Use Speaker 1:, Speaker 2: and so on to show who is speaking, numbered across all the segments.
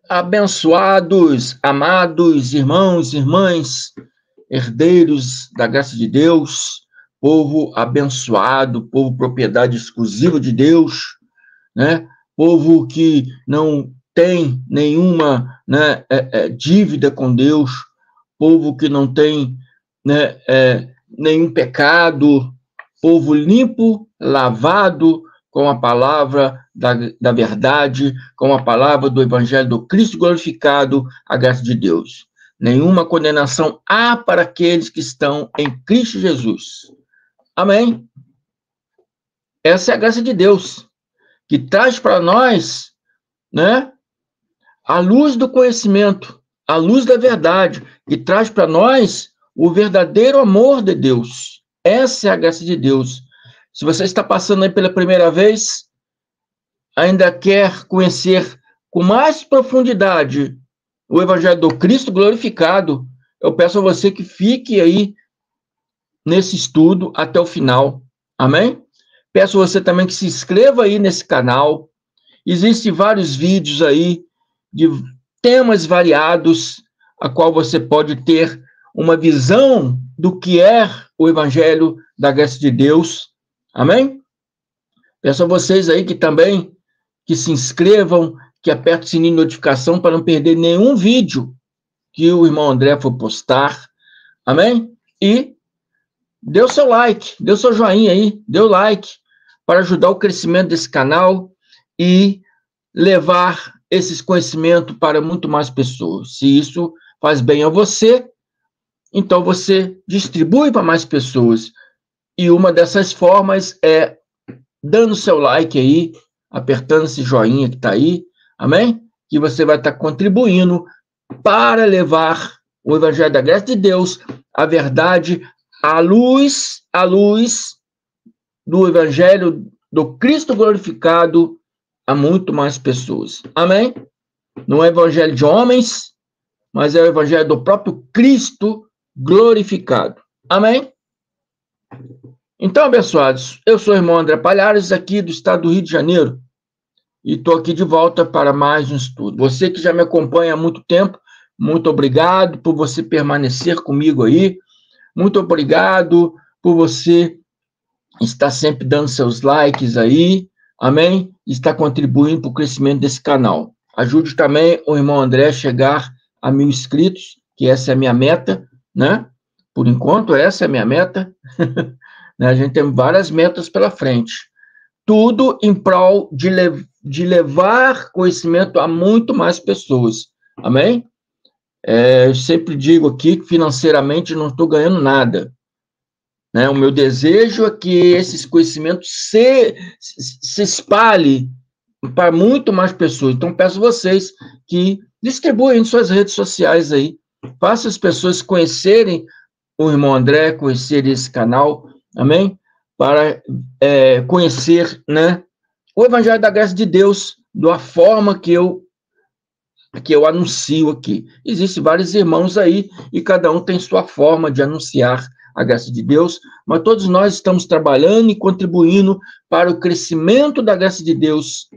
Speaker 1: Abençoados, amados irmãos e irmãs, herdeiros da graça de Deus, povo abençoado, povo propriedade exclusiva de Deus, né? Povo que não tem nenhuma, né, dívida com Deus, povo que não tem, né, nenhum pecado, povo limpo, lavado com a palavra da verdade, com a palavra do Evangelho do Cristo glorificado, a graça de Deus. Nenhuma condenação há para aqueles que estão em Cristo Jesus. Amém? Essa é a graça de Deus, que traz para nós, né, a luz do conhecimento, a luz da verdade, que traz para nós o verdadeiro amor de Deus. Essa é a graça de Deus. Se você está passando aí pela primeira vez, ainda quer conhecer com mais profundidade o Evangelho do Cristo glorificado, eu peço a você que fique aí nesse estudo até o final. Amém? Peço a você também que se inscreva aí nesse canal. Existem vários vídeos aí de temas variados, a qual você pode ter uma visão do que é o Evangelho da graça de Deus. Amém? Peço a vocês aí que também que se inscrevam, que apertem o sininho de notificação para não perder nenhum vídeo que o irmão André for postar. Amém? E dê o seu like, dê o seu joinha aí, dê o like para ajudar o crescimento desse canal e levar esses conhecimentos para muito mais pessoas. Se isso faz bem a você, então você distribui para mais pessoas. E uma dessas formas é dando seu like aí, apertando esse joinha que está aí, amém? Que você vai estar contribuindo para levar o Evangelho da graça de Deus, a verdade, a luz do Evangelho do Cristo glorificado a muito mais pessoas. Amém? Não é Evangelho de homens, mas é o Evangelho do próprio Cristo glorificado. Amém? Então, abençoados, eu sou o irmão André Palhares, aqui do estado do Rio de Janeiro, e estou aqui de volta para mais um estudo. Você que já me acompanha há muito tempo, muito obrigado por você permanecer comigo aí, muito obrigado por você estar sempre dando seus likes aí, amém? Está contribuindo para o crescimento desse canal. Ajude também o irmão André a chegar a 1000 inscritos, que essa é a minha meta, né? Por enquanto, essa é a minha meta. A gente tem várias metas pela frente. Tudo em prol de levar conhecimento a muito mais pessoas. Amém? Eu sempre digo aqui que financeiramente não estou ganhando nada. Né? O meu desejo é que esses conhecimentos se espalhem para muito mais pessoas. Então, peço a vocês que distribuam em suas redes sociais aí. Façam as pessoas conhecerem o irmão André, conhecerem esse canal, amém? Para conhecer, né, o Evangelho da graça de Deus da forma que eu anuncio aqui. Existem vários irmãos aí e cada um tem sua forma de anunciar a graça de Deus, mas todos nós estamos trabalhando e contribuindo para o crescimento da graça de Deus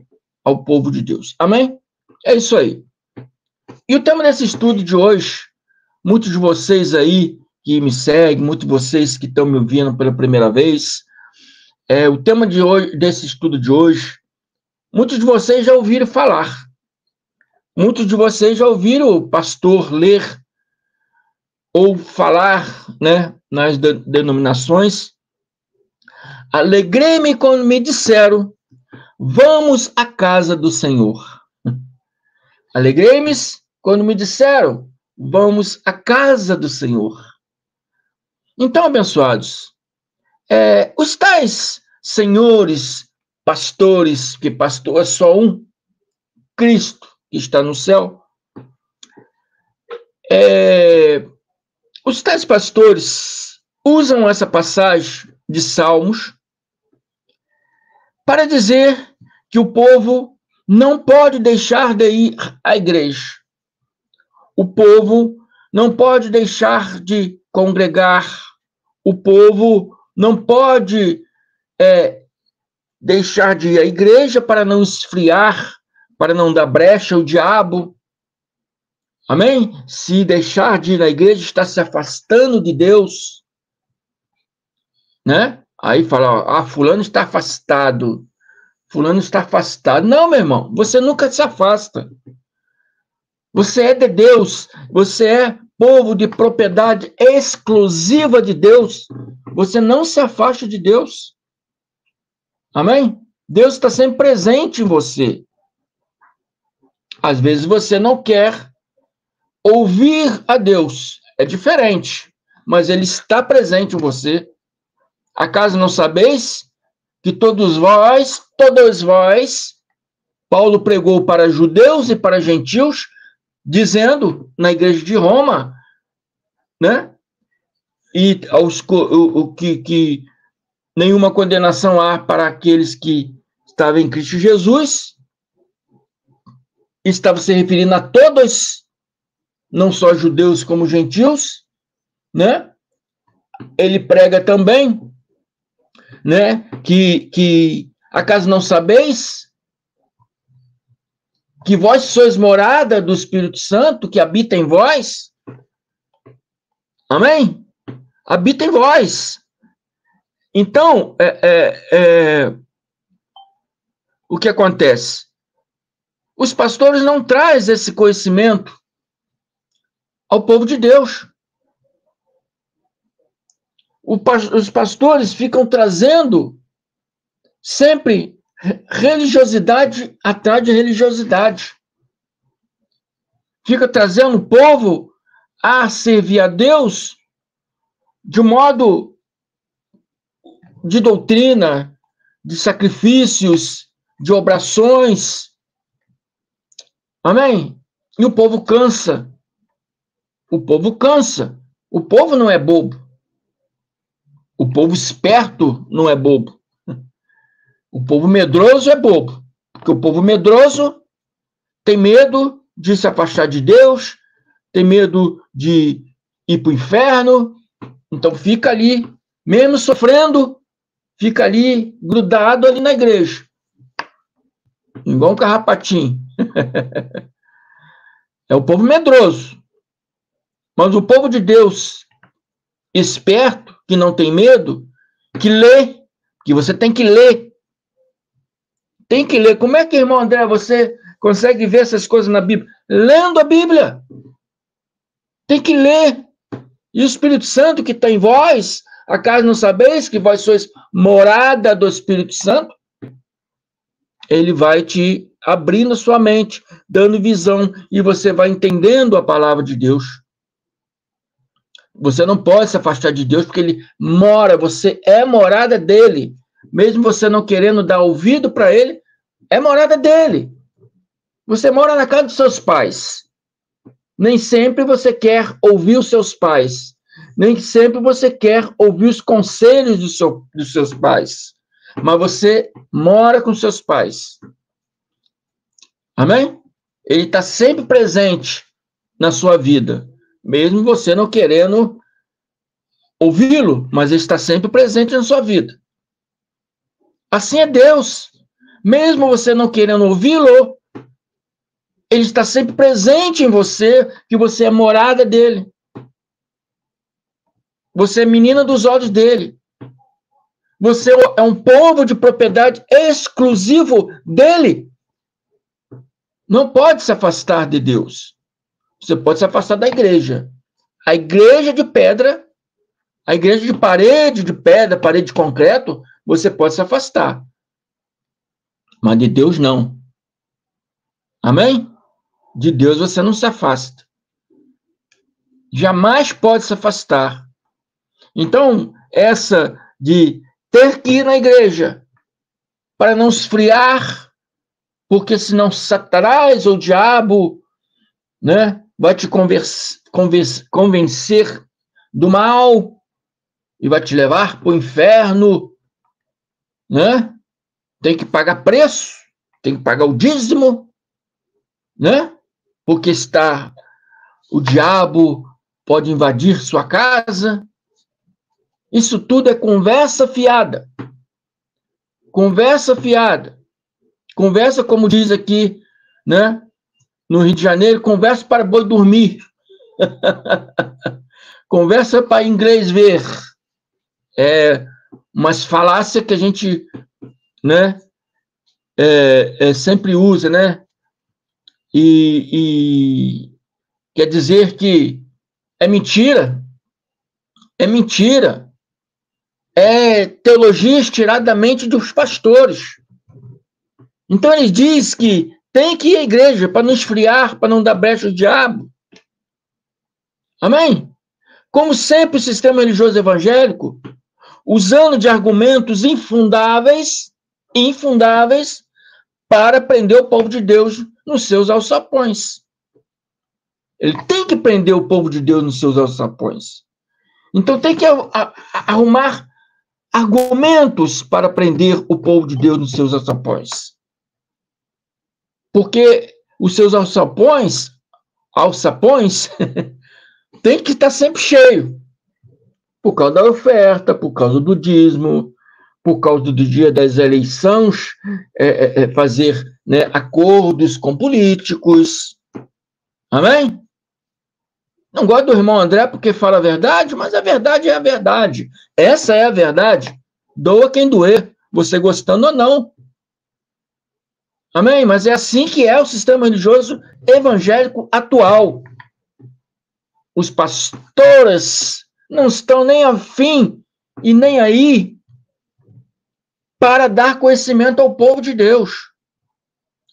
Speaker 1: ao povo de Deus. Amém? É isso aí. E o tema desse estudo de hoje, muitos de vocês aí que me seguem, muitos de vocês que estão me ouvindo pela primeira vez, o tema de hoje, desse estudo de hoje, muitos de vocês já ouviram falar. Muitos de vocês já ouviram o pastor ler ou falar, né, nas denominações. Alegrei-me quando me disseram, vamos à casa do Senhor. Alegrei-me quando me disseram, vamos à casa do Senhor. Então, abençoados, os tais senhores, pastores, que pastor é só um, Cristo, que está no céu, os tais pastores usam essa passagem de Salmos para dizer que o povo não pode deixar de ir à igreja. O povo não pode deixar de congregar. O povo não pode deixar de ir à igreja para não esfriar, para não dar brecha ao diabo. Amém? Se deixar de ir na igreja, está se afastando de Deus, né? Aí fala, fulano está afastado. Fulano está afastado. Não, meu irmão, você nunca se afasta. Você é de Deus, você é povo de propriedade exclusiva de Deus. Você não se afasta de Deus. Amém? Deus está sempre presente em você. Às vezes você não quer ouvir a Deus. É diferente, mas ele está presente em você. Acaso não sabeis que todos vós, Paulo pregou para judeus e para gentios, dizendo na igreja de Roma, né? E que nenhuma condenação há para aqueles que estavam em Cristo Jesus. Estava se referindo a todos, não só judeus como gentios, né? Ele prega também, né? Que acaso não sabeis que vós sois morada do Espírito Santo que habita em vós? Amém? Habita em vós. Então, o que acontece? Os pastores não trazem esse conhecimento ao povo de Deus. Os pastores ficam trazendo sempre religiosidade atrás de religiosidade. Fica trazendo o povo a servir a Deus de um modo de doutrina, de sacrifícios, de orações. Amém? E o povo cansa. O povo cansa. O povo não é bobo. O povo esperto não é bobo. O povo medroso é bobo. Porque o povo medroso tem medo de se afastar de Deus, tem medo de ir para o inferno, então fica ali, mesmo sofrendo, fica ali, grudado ali na igreja. Igual um carrapatinho. É o povo medroso. Mas o povo de Deus, esperto, que não tem medo, que lê, que você tem que ler. Tem que ler. Como é que, irmão André, você consegue ver essas coisas na Bíblia? Lendo a Bíblia. Tem que ler. E o Espírito Santo que está em vós, acaso não sabeis que vós sois morada do Espírito Santo? Ele vai te abrindo a sua mente, dando visão, e você vai entendendo a palavra de Deus. Você não pode se afastar de Deus, porque ele mora, você é morada dele. Mesmo você não querendo dar ouvido para ele, é morada dele. Você mora na casa dos seus pais. Nem sempre você quer ouvir os seus pais. Nem sempre você quer ouvir os conselhos dos seus pais. Mas você mora com seus pais. Amém? Ele está sempre presente na sua vida. Mesmo você não querendo ouvi-lo, mas ele está sempre presente na sua vida. Assim é Deus. Mesmo você não querendo ouvi-lo, ele está sempre presente em você, que você é morada dele. Você é menina dos olhos dele. Você é um povo de propriedade exclusivo dele. Não pode se afastar de Deus. Você pode se afastar da igreja. A igreja de pedra, a igreja de pedra, parede de concreto, você pode se afastar. Mas de Deus não. Amém? De Deus você não se afasta. Jamais pode se afastar. Então, essa de ter que ir na igreja para não esfriar, porque senão Satanás ou o diabo, né, vai te convencer do mal e vai te levar para o inferno, né? Tem que pagar preço, tem que pagar o dízimo, né? Porque o diabo pode invadir sua casa. Isso tudo é conversa fiada. Conversa fiada. Conversa, como diz aqui né? No Rio de Janeiro, conversa para boi dormir. Conversa para inglês ver. É umas falácias que a gente, né, sempre usa, né? E quer dizer que é mentira. É mentira. É teologia estirada da mente dos pastores. Então ele diz que tem que ir à igreja para não esfriar, para não dar brecha ao diabo. Amém? Como sempre, o sistema religioso evangélico, usando de argumentos infundáveis para prender o povo de Deus nos seus alçapões. Ele tem que prender o povo de Deus nos seus alçapões. Então tem que arrumar argumentos para prender o povo de Deus nos seus alçapões. Porque os seus alçapões tem que estar sempre cheio. Por causa da oferta, por causa do dízimo, por causa do dia das eleições, fazer, né, acordos com políticos. Amém? Não gosto do irmão André porque fala a verdade, mas a verdade é a verdade. Essa é a verdade. Doa quem doer, você gostando ou não. Amém? Mas é assim que é o sistema religioso evangélico atual. Os pastores não estão nem afim e nem aí para dar conhecimento ao povo de Deus.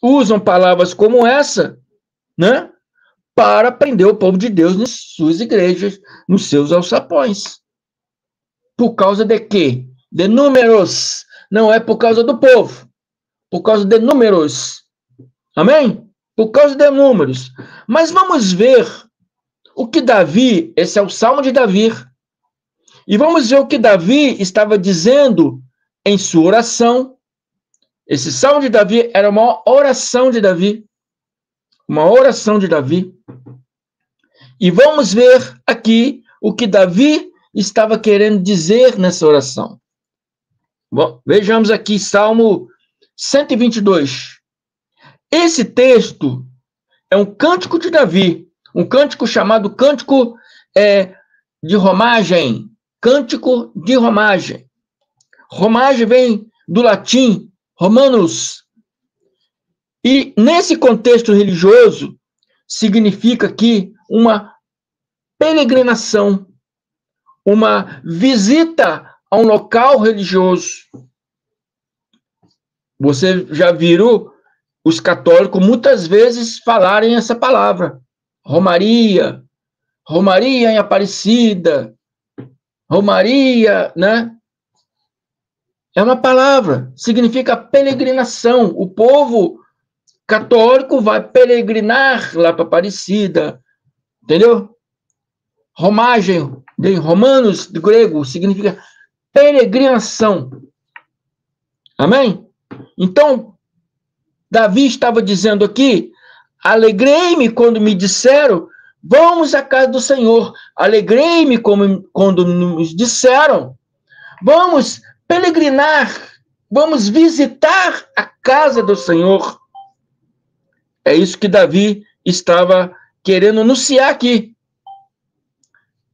Speaker 1: Usam palavras como essa, né, para prender o povo de Deus nas suas igrejas, nos seus alçapões. Por causa de quê? De números. Não é por causa do povo. Por causa de números. Amém? Por causa de números. Mas vamos ver o que Davi, esse é o Salmo de Davi, e vamos ver o que Davi estava dizendo em sua oração. Esse Salmo de Davi era uma oração de Davi. Uma oração de Davi. E vamos ver aqui o que Davi estava querendo dizer nessa oração. Bom, vejamos aqui Salmo 122. Esse texto é um cântico de Davi, um cântico chamado Cântico de Romagem. Cântico de Romagem. Romagem vem do latim, Romanus. E nesse contexto religioso, significa aqui uma peregrinação, uma visita a um local religioso. Você já viu os católicos muitas vezes falarem essa palavra. Romaria, Romaria em Aparecida, Romaria, né? É uma palavra, significa peregrinação. O povo católico vai peregrinar lá para Aparecida, entendeu? Romagem, de Romanos, do grego, significa peregrinação. Amém? Então, Davi estava dizendo aqui, alegrei-me quando me disseram, vamos à casa do Senhor. Alegrei-me quando nos disseram, vamos peregrinar, vamos visitar a casa do Senhor. É isso que Davi estava querendo anunciar aqui.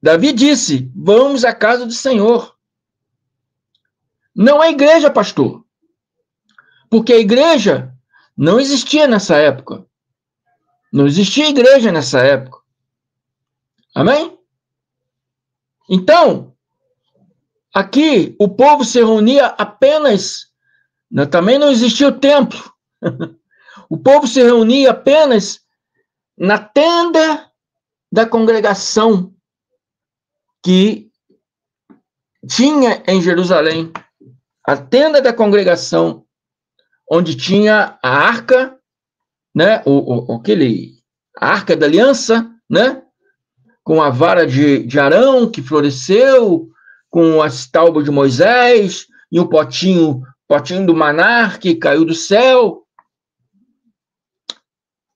Speaker 1: Davi disse, vamos à casa do Senhor. Não é igreja, pastor. Porque a igreja não existia nessa época. Não existia igreja nessa época. Amém? Então, aqui o povo se reunia apenas, também não existia o templo. O povo se reunia apenas na tenda da congregação que tinha em Jerusalém. A tenda da congregação, onde tinha a arca, né, a arca da aliança, né, com a vara de Arão que floresceu, com as tábuas de Moisés, e o potinho do maná que caiu do céu.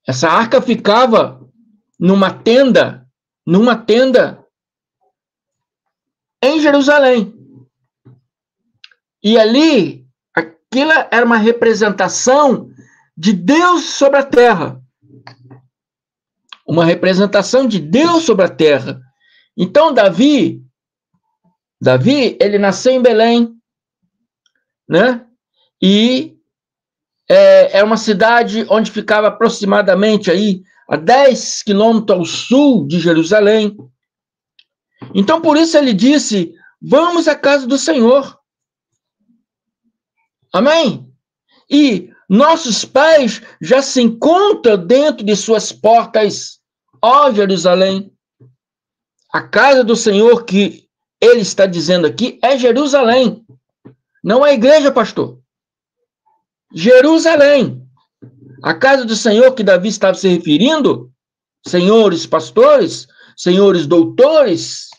Speaker 1: Essa arca ficava numa tenda em Jerusalém. E ali, aquilo era uma representação de Deus sobre a terra. Uma representação de Deus sobre a terra. Então, Davi, ele nasceu em Belém, né? E é uma cidade onde ficava aproximadamente aí a 10 quilômetros ao sul de Jerusalém. Então, por isso ele disse, vamos à casa do Senhor. Amém? E nossos pés já se encontram dentro de suas portas, ó Jerusalém. A casa do Senhor que ele está dizendo aqui é Jerusalém. Não é a igreja, pastor. Jerusalém. A casa do Senhor que Davi estava se referindo, senhores pastores, senhores doutores,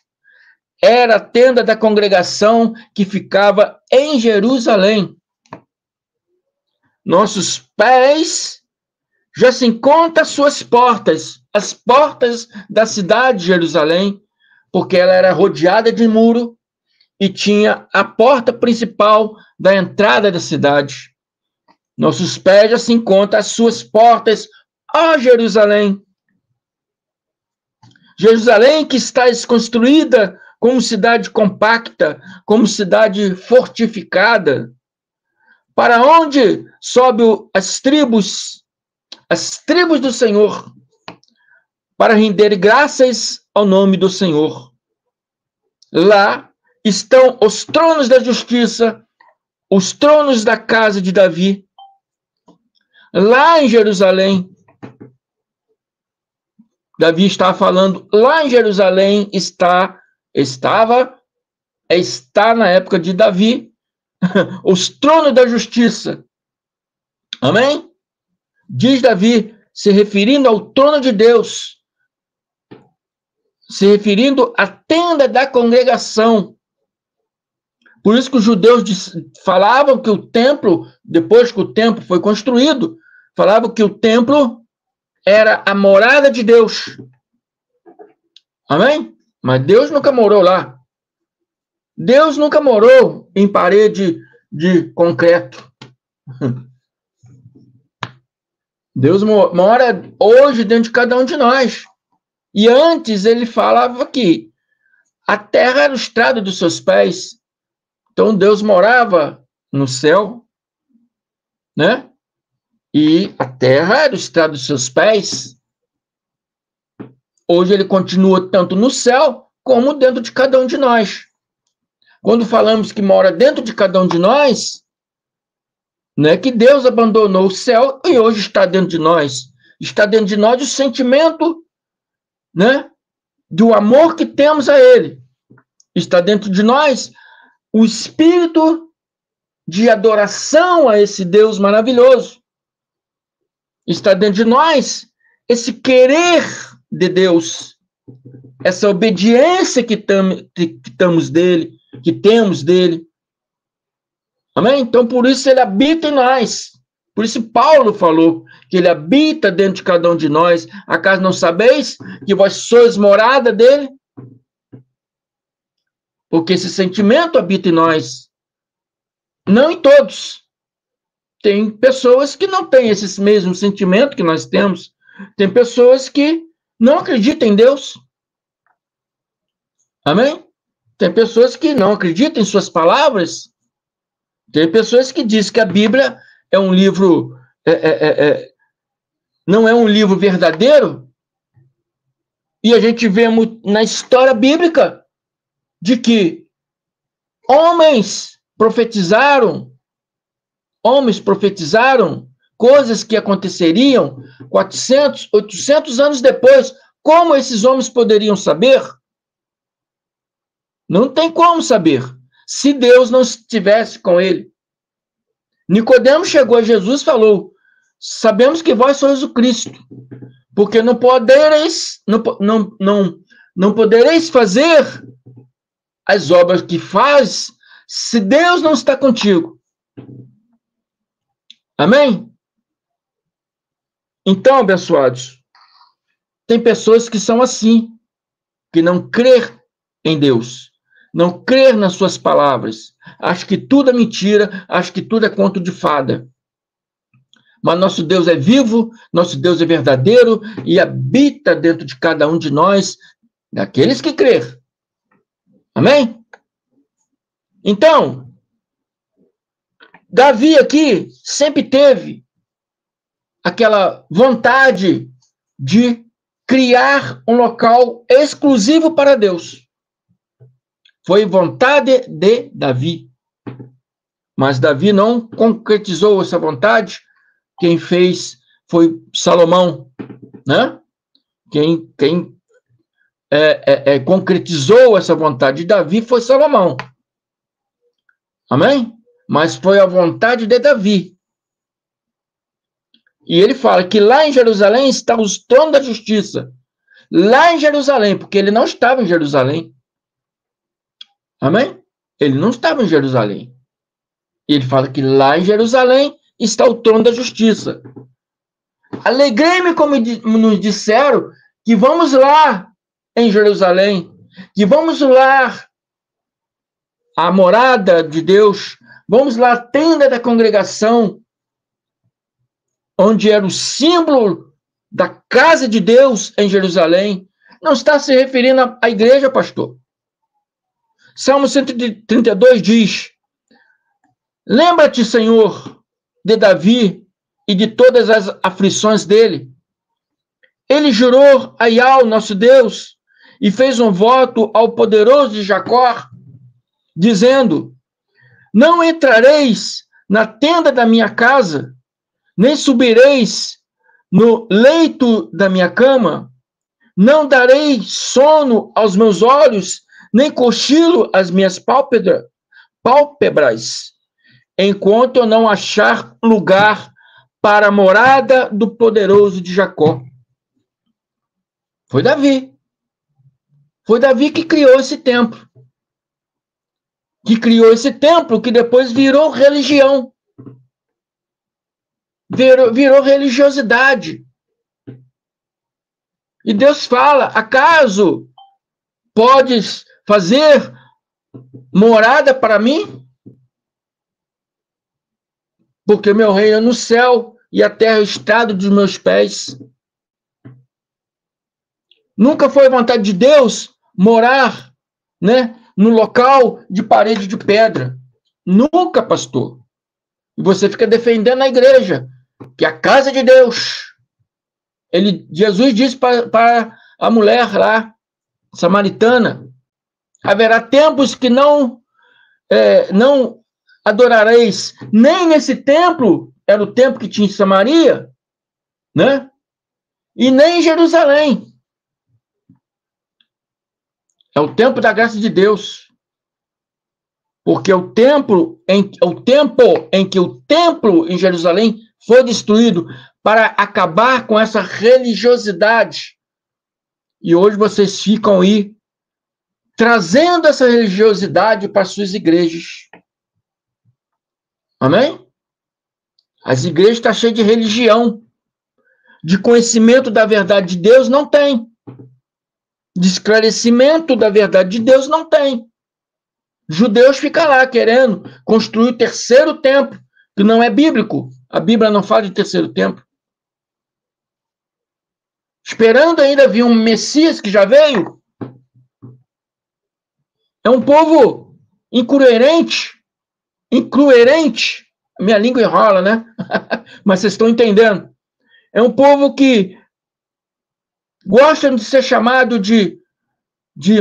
Speaker 1: era a tenda da congregação que ficava em Jerusalém. Nossos pés já se encontram às suas portas, as portas da cidade de Jerusalém, porque ela era rodeada de muro e tinha a porta principal da entrada da cidade. Nossos pés já se encontram às suas portas, ó Jerusalém. Jerusalém que está construída como cidade compacta, como cidade fortificada, para onde sobe as tribos do Senhor, para render graças ao nome do Senhor. Lá estão os tronos da justiça, os tronos da casa de Davi. Lá em Jerusalém, Davi estava falando, lá em Jerusalém está na época de Davi, os tronos da justiça. Amém? Diz Davi, se referindo ao trono de Deus, se referindo à tenda da congregação. Por isso que os judeus falavam que o templo, depois que o templo foi construído, falavam que o templo era a morada de Deus. Amém? Mas Deus nunca morou lá. Deus nunca morou em parede de concreto. Deus mora hoje dentro de cada um de nós. E antes ele falava que a terra era o estrado dos seus pés. Então Deus morava no céu, né? E a terra era o estrado dos seus pés. Hoje ele continua tanto no céu como dentro de cada um de nós. Quando falamos que mora dentro de cada um de nós, não é que Deus abandonou o céu e hoje está dentro de nós. Está dentro de nós o sentimento, né, do amor que temos a Ele. Está dentro de nós o espírito de adoração a esse Deus maravilhoso. Está dentro de nós esse querer de Deus, essa obediência que temos dele. Amém? Então, por isso ele habita em nós. Por isso Paulo falou que ele habita dentro de cada um de nós. Acaso não sabeis que vós sois morada dele? Porque esse sentimento habita em nós. Não em todos. Tem pessoas que não têm esse mesmo sentimento que nós temos. Tem pessoas que não acreditam em Deus. Amém? Tem pessoas que não acreditam em suas palavras. Tem pessoas que dizem que a Bíblia é um livro, não é um livro verdadeiro. E a gente vê na história bíblica de que homens profetizaram coisas que aconteceriam 400, 800 anos depois. Como esses homens poderiam saber? Não tem como saber, se Deus não estivesse com ele. Nicodemo chegou a Jesus e falou, sabemos que vós sois o Cristo, porque não podereis fazer as obras que faz se Deus não está contigo. Amém? Então, abençoados, tem pessoas que são assim, que não crê em Deus, não crê nas suas palavras, acha que tudo é mentira, acha que tudo é conto de fada. mas nosso Deus é vivo, nosso Deus é verdadeiro e habita dentro de cada um de nós, daqueles que crer. Amém? Então, Davi aqui sempre teve aquela vontade de criar um local exclusivo para Deus. Foi vontade de Davi. Mas Davi não concretizou essa vontade. Quem fez foi Salomão, né? Quem concretizou essa vontade de Davi foi Salomão. Amém? Mas foi a vontade de Davi. E ele fala que lá em Jerusalém está o trono da justiça. Lá em Jerusalém, porque ele não estava em Jerusalém. Amém? Ele não estava em Jerusalém. Ele fala que lá em Jerusalém está o trono da justiça. Alegrei-me, como nos disseram, que vamos lá em Jerusalém, que vamos lá à morada de Deus, vamos lá à tenda da congregação, onde era o símbolo da casa de Deus em Jerusalém. Não está se referindo à igreja, pastor. Salmo 132 diz: lembra-te, Senhor, de Davi e de todas as aflições dele. Ele jurou a Yahvé, nosso Deus, e fez um voto ao poderoso de Jacó, dizendo: não entrareis na tenda da minha casa, nem subireis no leito da minha cama, não darei sono aos meus olhos, nem cochilo às minhas pálpebras, enquanto eu não achar lugar para a morada do poderoso de Jacó. Foi Davi. Foi Davi que criou esse templo. Que criou esse templo que depois virou religião. Virou religiosidade. E Deus fala: acaso podes fazer morada para mim? Porque meu reino é no céu e a terra é o estrado dos meus pés. Nunca foi vontade de Deus morar, né, no local de parede de pedra. Nunca, pastor. E você fica defendendo a igreja, que é a casa de Deus. Jesus disse para a mulher lá, samaritana: haverá tempos que não adorareis, nem nesse templo, era o templo que tinha em Samaria, né? E nem em Jerusalém. É o templo da graça de Deus. Porque o tempo em que o templo em Jerusalém foi destruído para acabar com essa religiosidade. E hoje vocês ficam aí trazendo essa religiosidade para suas igrejas. Amém? As igrejas estão cheias de religião. De conhecimento da verdade de Deus não tem. De esclarecimento da verdade de Deus não tem. Judeus ficam lá querendo construir o terceiro templo, que não é bíblico. A Bíblia não fala de terceiro templo. Esperando ainda vir um Messias que já veio. É um povo incoerente. Minha língua enrola, né? Mas vocês estão entendendo. É um povo que gosta de ser chamado de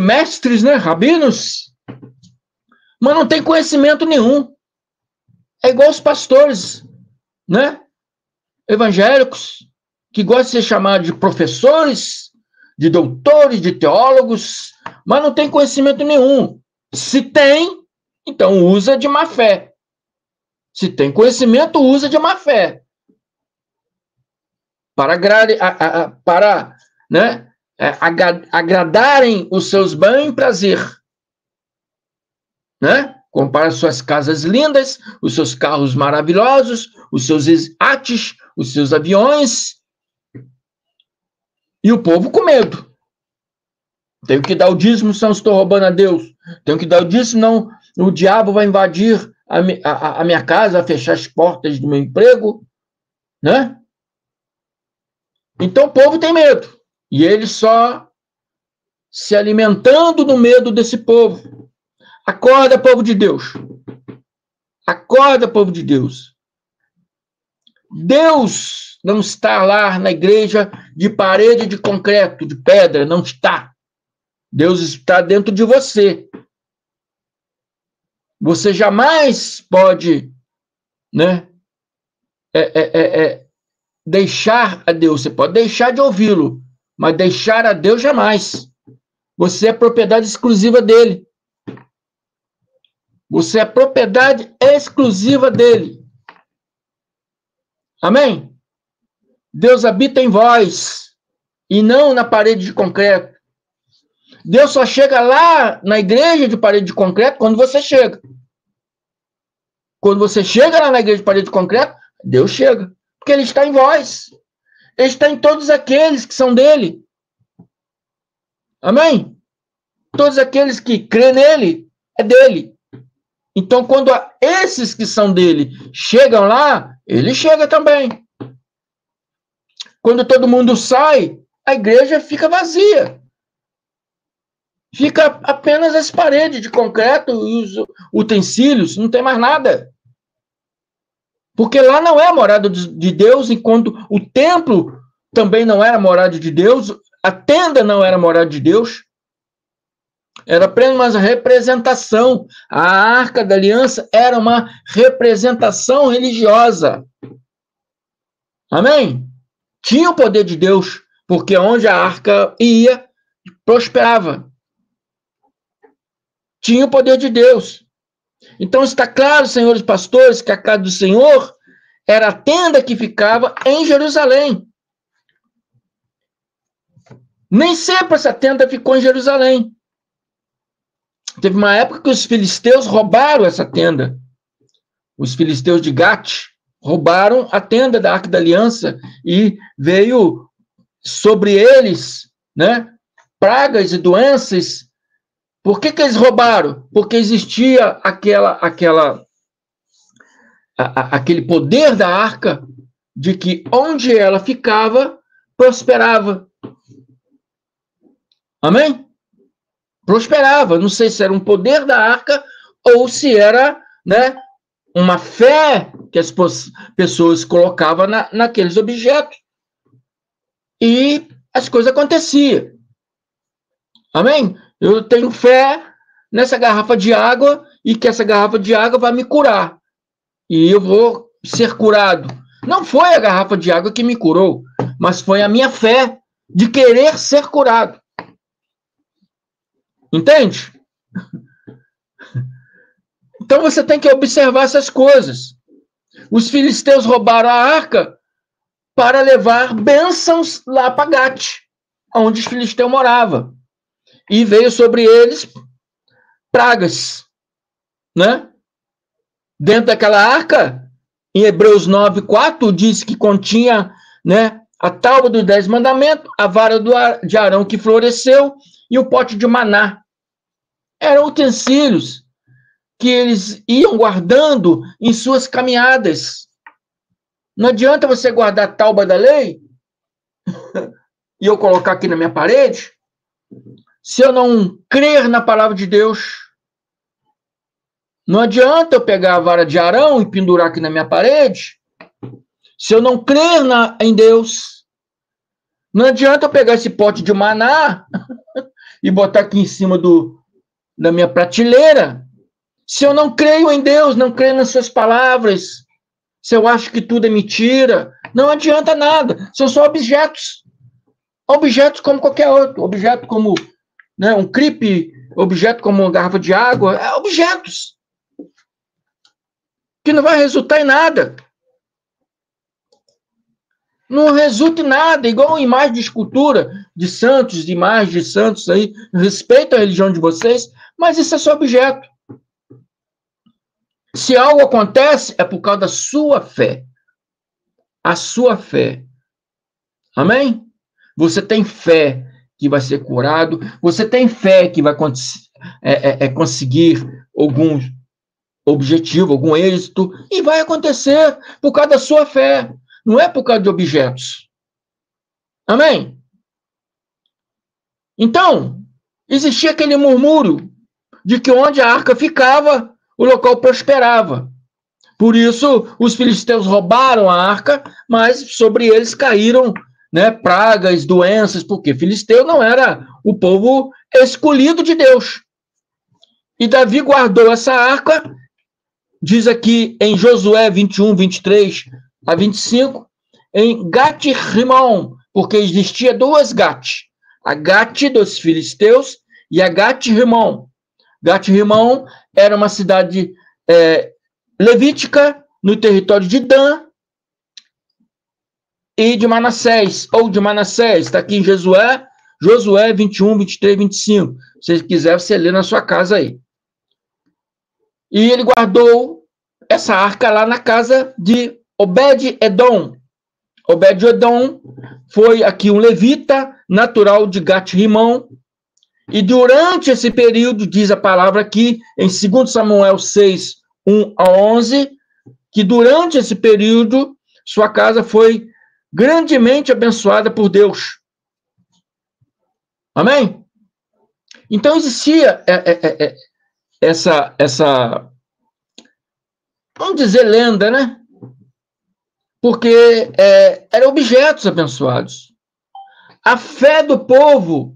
Speaker 1: mestres, né? Rabinos, mas não tem conhecimento nenhum. É igual os pastores, né? Evangélicos, que gostam de ser chamados de professores, de doutores, de teólogos, mas não tem conhecimento nenhum. Se tem, então usa de má fé. Se tem conhecimento, usa de má fé. Para agradarem os seus bem e prazer. Né? Compara suas casas lindas, os seus carros maravilhosos, os seus iates, os seus aviões. E o povo com medo. Tenho que dar o dízimo, senão estou roubando a Deus. Tenho que dar o dízimo, senão o diabo vai invadir a minha casa, vai fechar as portas do meu emprego. né? Então o povo tem medo. E ele só se alimentando do medo desse povo. Acorda, povo de Deus. Acorda, povo de Deus. Deus não está lá na igreja de parede de concreto, de pedra, não está. Deus está dentro de você. Você jamais pode, né, deixar a Deus. Você pode deixar de ouvi-lo, mas deixar a Deus jamais. Você é propriedade exclusiva dele. Você é propriedade exclusiva dele. Amém? Deus habita em vós e não na parede de concreto. Deus só chega lá na igreja de parede de concreto quando você chega. Quando você chega lá na igreja de parede de concreto, Deus chega. Porque ele está em vós. Ele está em todos aqueles que são dele. Amém? Todos aqueles que crêem nele, é dele. Então, quando esses que são dele chegam lá, ele chega também. Quando todo mundo sai, a igreja fica vazia. Fica apenas as paredes de concreto e os utensílios, não tem mais nada. Porque lá não é a morada de Deus, enquanto o templo também não era a morada de Deus, a tenda não era a morada de Deus. Era apenas uma representação. A Arca da Aliança era uma representação religiosa. Amém? Tinha o poder de Deus, porque onde a arca ia, prosperava. Tinha o poder de Deus. Então está claro, senhores pastores, que a casa do Senhor era a tenda que ficava em Jerusalém. Nem sempre essa tenda ficou em Jerusalém. Teve uma época que os filisteus roubaram essa tenda. Os filisteus de Gate roubaram a tenda da Arca da Aliança e veio sobre eles, né, pragas e doenças. Por que eles roubaram? Porque existia aquele poder da arca de que onde ela ficava, prosperava. Amém? Prosperava. Não sei se era um poder da arca ou se era, né, uma fé que as pessoas colocavam naqueles objetos. E as coisas aconteciam. Amém? Eu tenho fé nessa garrafa de água e que essa garrafa de água vai me curar. E eu vou ser curado. Não foi a garrafa de água que me curou, mas foi a minha fé de querer ser curado. Entende? Então você tem que observar essas coisas. Os filisteus roubaram a arca para levar bênçãos lá para Gate, onde os filisteus moravam. E veio sobre eles pragas, né? Dentro daquela arca, em Hebreus 9:4, diz que continha, né, a tábua dos 10 mandamentos, a vara de Arão que floresceu e o pote de maná. Eram utensílios que eles iam guardando em suas caminhadas. Não adianta você guardar a tábua da lei e eu colocar aqui na minha parede, se eu não crer na palavra de Deus. Não adianta eu pegar a vara de Arão e pendurar aqui na minha parede, se eu não crer em Deus. Não adianta eu pegar esse pote de maná e botar aqui em cima da minha prateleira, se eu não creio em Deus, não creio nas suas palavras, se eu acho que tudo é mentira, não adianta nada. São só objetos. Objetos como qualquer outro. Objeto como, né, um crepe, objeto como uma garrafa de água. Objetos. Que não vai resultar em nada. Não resulta em nada. Igual imagem de escultura de santos, de imagens de santos aí. Respeito a religião de vocês, mas isso é só objeto. Se algo acontece, é por causa da sua fé. A sua fé. Amém? Você tem fé que vai ser curado. Você tem fé que vai conseguir algum objetivo, algum êxito. E vai acontecer por causa da sua fé. não é por causa de objetos. Amém? Então, existia aquele murmúrio de que onde a arca ficava, o local prosperava. Por isso, os filisteus roubaram a arca, mas sobre eles caíram, né, pragas, doenças, porque filisteu não era o povo escolhido de Deus. E Davi guardou essa arca, diz aqui em Josué 21, 23 a 25, em Gat-Rimon, porque existia duas Gat, a Gat dos filisteus e a Gat-Rimon. Gat-Rimon era uma cidade levítica no território de Dan e de Manassés, ou de Manassés, está aqui em Josué 21, 23, 25. Se você quiser, você lê na sua casa aí. E ele guardou essa arca lá na casa de Obed-Edom. Obed-Edom foi aqui um levita natural de Gat-Rimon. E durante esse período, diz a palavra aqui, em 2 Samuel 6, 1 a 11, que durante esse período, sua casa foi grandemente abençoada por Deus. Amém? Então existia essa, vamos dizer, lenda, né? Porque eram objetos abençoados. A fé do povo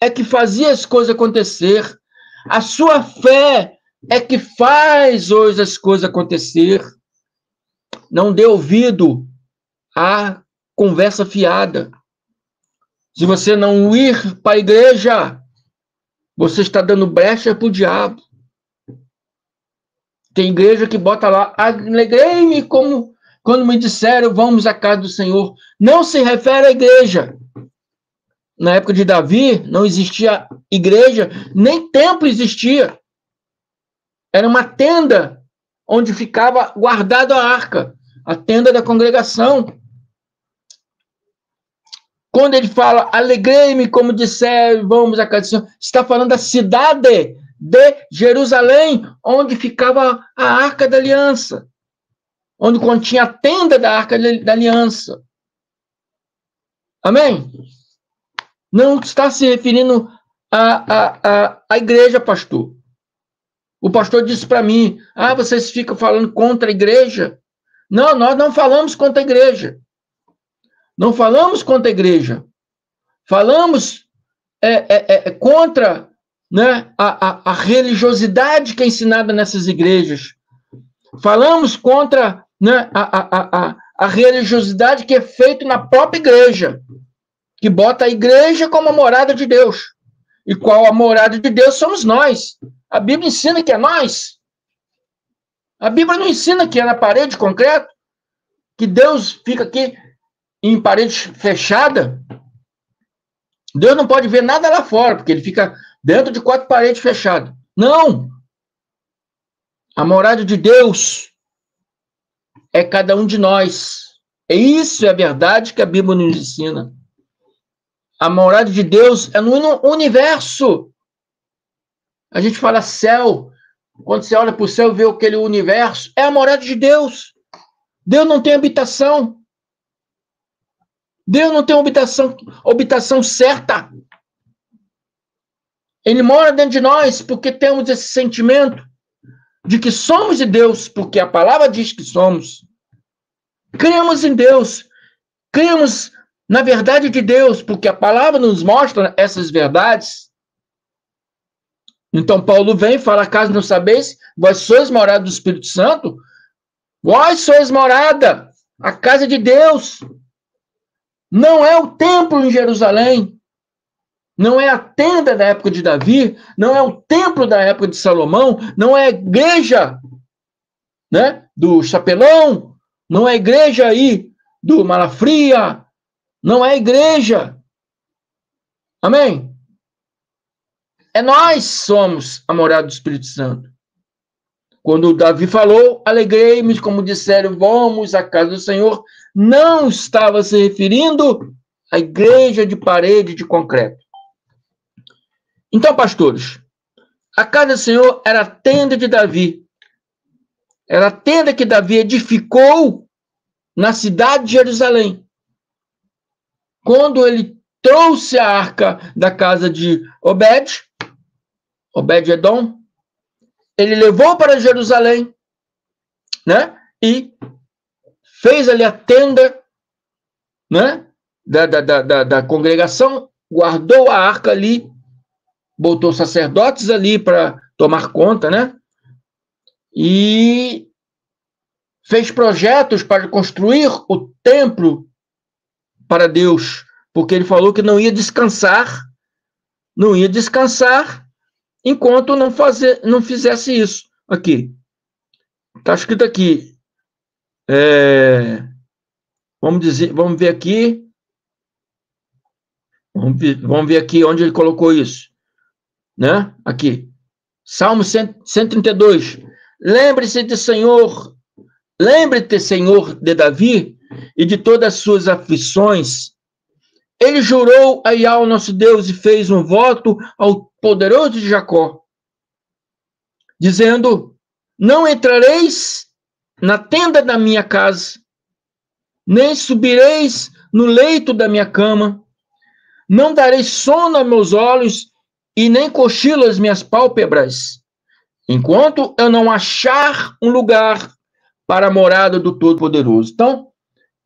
Speaker 1: é que fazia as coisas acontecer. A sua fé é que faz hoje as coisas acontecer. Não dê ouvido à conversa fiada. Se você não ir para a igreja, você está dando brecha para o diabo. Tem igreja que bota lá, alegrei-me como quando me disseram, vamos à casa do Senhor. Não se refere à igreja. Na época de Davi, não existia igreja, nem templo existia. Era uma tenda onde ficava guardada a arca, a tenda da congregação. Quando ele fala, alegrei-me, como disseram, vamos à casa do Senhor, está falando da cidade de Jerusalém, onde ficava a arca da aliança, onde continha a tenda da arca da aliança. Amém? Não está se referindo à igreja, pastor. O pastor disse para mim, vocês ficam falando contra a igreja? Não, nós não falamos contra a igreja. Não falamos contra a igreja. Falamos contra, né, a religiosidade que é ensinada nessas igrejas. Falamos contra, né, a religiosidade que é feita na própria igreja, que bota a igreja como a morada de Deus. E qual a morada de Deus somos nós. A Bíblia ensina que é nós. A Bíblia não ensina que é na parede de concreto, que Deus fica aqui em parede fechada. Deus não pode ver nada lá fora, porque ele fica dentro de 4 paredes fechadas. Não! A morada de Deus é cada um de nós. E isso é a verdade que a Bíblia nos ensina. A morada de Deus é no universo. A gente fala céu. Quando você olha para o céu e vê aquele universo, é a morada de Deus. Deus não tem habitação. Deus não tem habitação certa. Ele mora dentro de nós porque temos esse sentimento de que somos de Deus, porque a palavra diz que somos. Cremos em Deus. Cremos na verdade de Deus, porque a palavra nos mostra essas verdades. Então Paulo vem e fala, caso não sabeis, vós sois morada do Espírito Santo, vós sois morada, a casa de Deus. Não é o templo em Jerusalém, não é a tenda da época de Davi, não é o templo da época de Salomão, não é a igreja, né, do Chapelão, não é a igreja aí do Malafria, não é a igreja. Amém? Nós somos a morada do Espírito Santo. Quando Davi falou, alegrei-me, como disseram, vamos à casa do Senhor, não estava se referindo à igreja de parede de concreto. Então, pastores, a casa do Senhor era a tenda de Davi. Era a tenda que Davi edificou na cidade de Jerusalém. Quando ele trouxe a arca da casa de Obed-Edom, ele levou para Jerusalém, né? E fez ali a tenda, né? Da congregação, guardou a arca ali, botou sacerdotes ali para tomar conta, né? E fez projetos para construir o templo para Deus, porque ele falou que não ia descansar enquanto não fizesse isso. Aqui, está escrito aqui, vamos ver aqui, vamos ver aqui onde ele colocou isso, né? Aqui, Salmo 132, lembre-te, Senhor, de Davi e de todas as suas aflições. Ele jurou a Yahweh, nosso Deus, e fez um voto ao poderoso de Jacó, dizendo: não entrareis na tenda da minha casa, nem subireis no leito da minha cama, não dareis sono a meus olhos, e nem cochilo as minhas pálpebras, enquanto eu não achar um lugar para a morada do Todo-Poderoso. Então,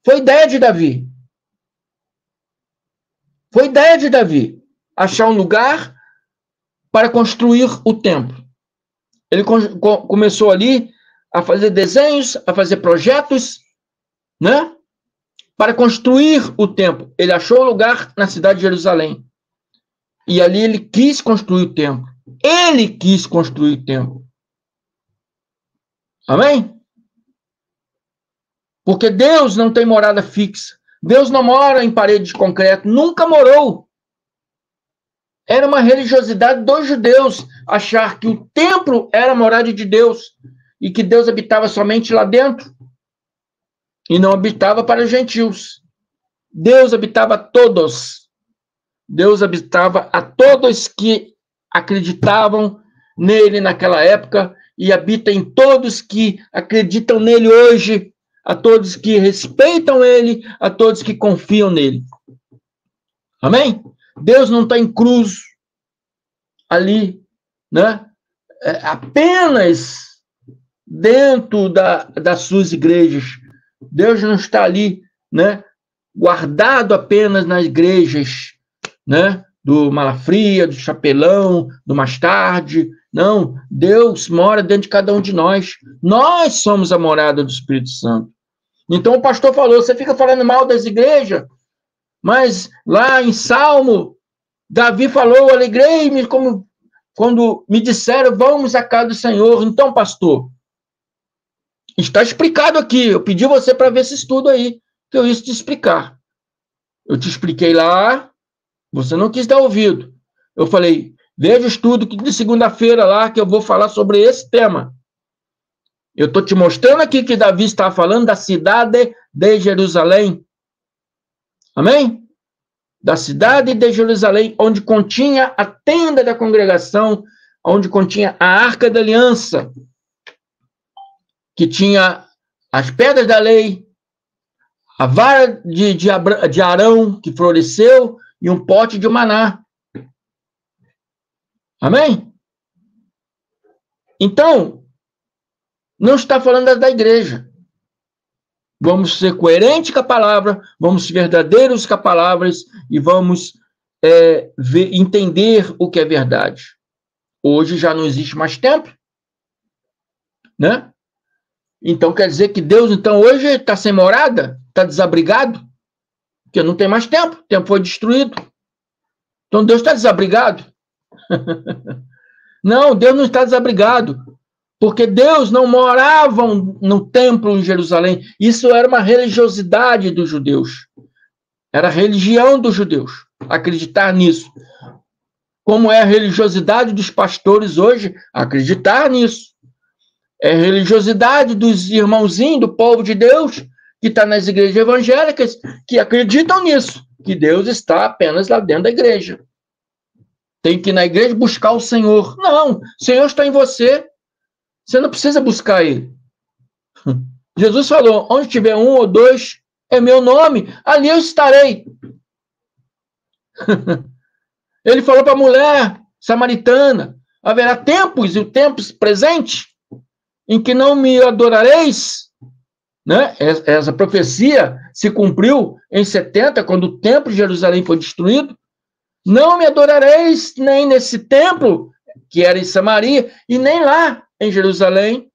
Speaker 1: foi ideia de Davi. Foi ideia de Davi achar um lugar para construir o templo. Ele começou ali a fazer desenhos, a fazer projetos, né? Para construir o templo. Ele achou um lugar na cidade de Jerusalém. E ali ele quis construir o templo. Ele quis construir o templo. Amém? Porque Deus não tem morada fixa. Deus não mora em parede de concreto. Nunca morou. Era uma religiosidade dos judeus achar que o templo era a morada de Deus e que Deus habitava somente lá dentro e não habitava para os gentios. Deus habitava a todos. Deus habitava a todos que acreditavam nele naquela época e habita em todos que acreditam nele hoje, a todos que respeitam ele, a todos que confiam nele. Amém? Deus não está incluso ali, né? Apenas dentro das suas igrejas. Deus não está ali, né? Guardado apenas nas igrejas, né? Do Malafria, do Chapelão, do Mais Tarde. Não, Deus mora dentro de cada um de nós. Nós somos a morada do Espírito Santo. Então o pastor falou, você fica falando mal das igrejas, mas lá em Salmo, Davi falou, alegrei-me quando me disseram, vamos à casa do Senhor. Então, pastor, está explicado aqui. Eu pedi você para ver esse estudo aí, que eu ia te explicar. Eu te expliquei lá, você não quis dar ouvido. Eu falei, veja o estudo de segunda-feira lá, que eu vou falar sobre esse tema. Eu estou te mostrando aqui que Davi está falando da cidade de Jerusalém. Amém? Da cidade de Jerusalém, onde continha a tenda da congregação, onde continha a arca da aliança, que tinha as pedras da lei, a vara de Arão, que floresceu, e um pote de maná. Amém? Então, não está falando da igreja. Vamos ser coerentes com a palavra, vamos ser verdadeiros com a palavra e vamos entender o que é verdade. Hoje já não existe mais templo, né? Então quer dizer que Deus, então, hoje está sem morada? Está desabrigado? Porque não tem mais tempo, o tempo foi destruído. Então Deus está desabrigado? Não, Deus não está desabrigado. Porque Deus não morava no templo em Jerusalém. Isso era uma religiosidade dos judeus. Era a religião dos judeus, acreditar nisso. Como é a religiosidade dos pastores hoje, acreditar nisso. É a religiosidade dos irmãozinhos, do povo de Deus, que está nas igrejas evangélicas, que acreditam nisso, que Deus está apenas lá dentro da igreja. Tem que ir na igreja buscar o Senhor. Não, o Senhor está em você. Você não precisa buscar ele. Jesus falou, onde tiver um ou dois, é meu nome, ali eu estarei. Ele falou para a mulher samaritana, haverá tempos e o tempo presente em que não me adorareis, né? Essa profecia se cumpriu em 70, quando o templo de Jerusalém foi destruído. Não me adorareis nem nesse templo, que era em Samaria, e nem lá em Jerusalém.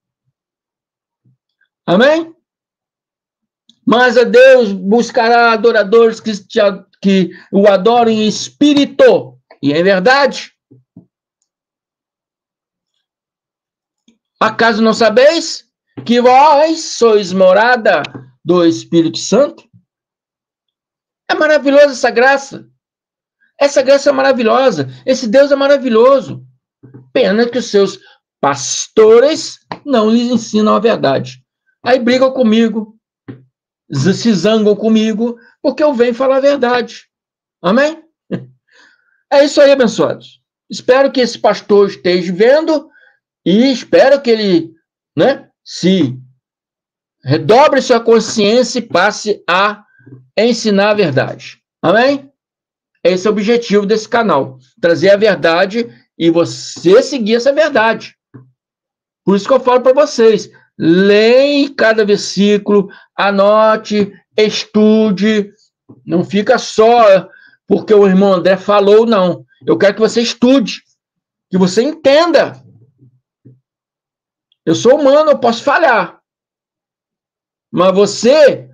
Speaker 1: Amém? Mas a Deus buscará adoradores que o adorem em espírito e em verdade. Acaso não sabeis que vós sois morada do Espírito Santo? É maravilhosa essa graça. Essa graça é maravilhosa. Esse Deus é maravilhoso. Pena que os seus pastores não lhes ensinam a verdade. Aí brigam comigo, se zangam comigo, porque eu venho falar a verdade. Amém? É isso aí, abençoados. Espero que esse pastor esteja vendo e espero que ele, né, se redobre sua consciência e passe a ensinar a verdade. Amém? Esse é o objetivo desse canal. Trazer a verdade e você seguir essa verdade. Por isso que eu falo para vocês. Leia cada versículo, anote, estude. Não fica só porque o irmão André falou, não. Eu quero que você estude, que você entenda. Eu sou humano, eu posso falhar. Mas você,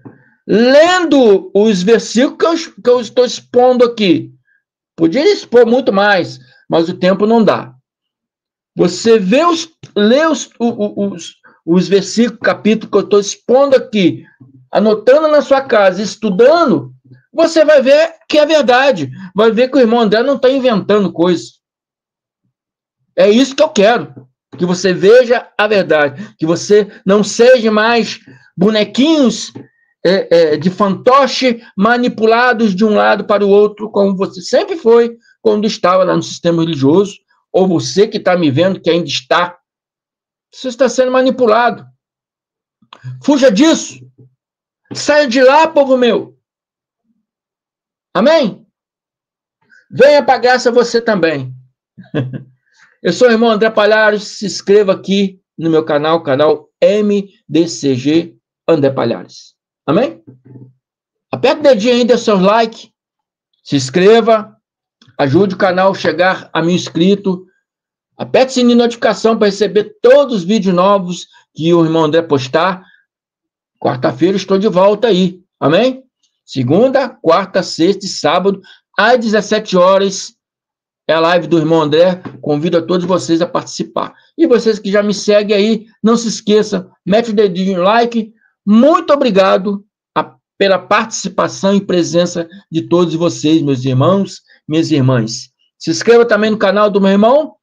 Speaker 1: lendo os versículos que eu estou expondo aqui, podia expor muito mais, mas o tempo não dá. Você lê os versículos, capítulos que eu estou expondo aqui, anotando na sua casa, estudando, você vai ver que é verdade. Vai ver que o irmão André não está inventando coisas. É isso que eu quero. Que você veja a verdade. Que você não seja mais bonequinhos de fantoche manipulados de um lado para o outro, como você sempre foi quando estava lá no sistema religioso, ou você que está me vendo, que ainda está. Você está sendo manipulado. Fuja disso. Saia de lá, povo meu. Amém? Venha para a graça você também. Eu sou o irmão André Palhares. Se inscreva aqui no meu canal MDCG André Palhares. Amém? Aperta o dedinho aí, dê seu like, se inscreva, ajude o canal a chegar a 1000 inscritos. Aperte o sininho de notificação para receber todos os vídeos novos que o irmão André postar. Quarta-feira estou de volta aí. Amém? Segunda, quarta, sexta e sábado, às 17 horas, é a live do irmão André. Convido a todos vocês a participar. E vocês que já me seguem aí, não se esqueçam, mete o dedinho no like. Muito obrigado pela participação e presença de todos vocês, meus irmãos, minhas irmãs. Se inscreva também no canal do meu irmão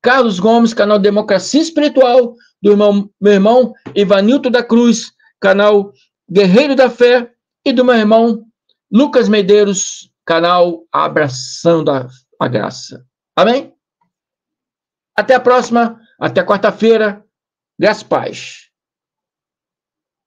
Speaker 1: Carlos Gomes, canal Democracia Espiritual, do meu irmão Ivanilton da Cruz, canal Guerreiro da Fé, e do meu irmão Lucas Medeiros, canal Abraçando a Graça. Amém? Até a próxima, até quarta-feira. Graças e paz.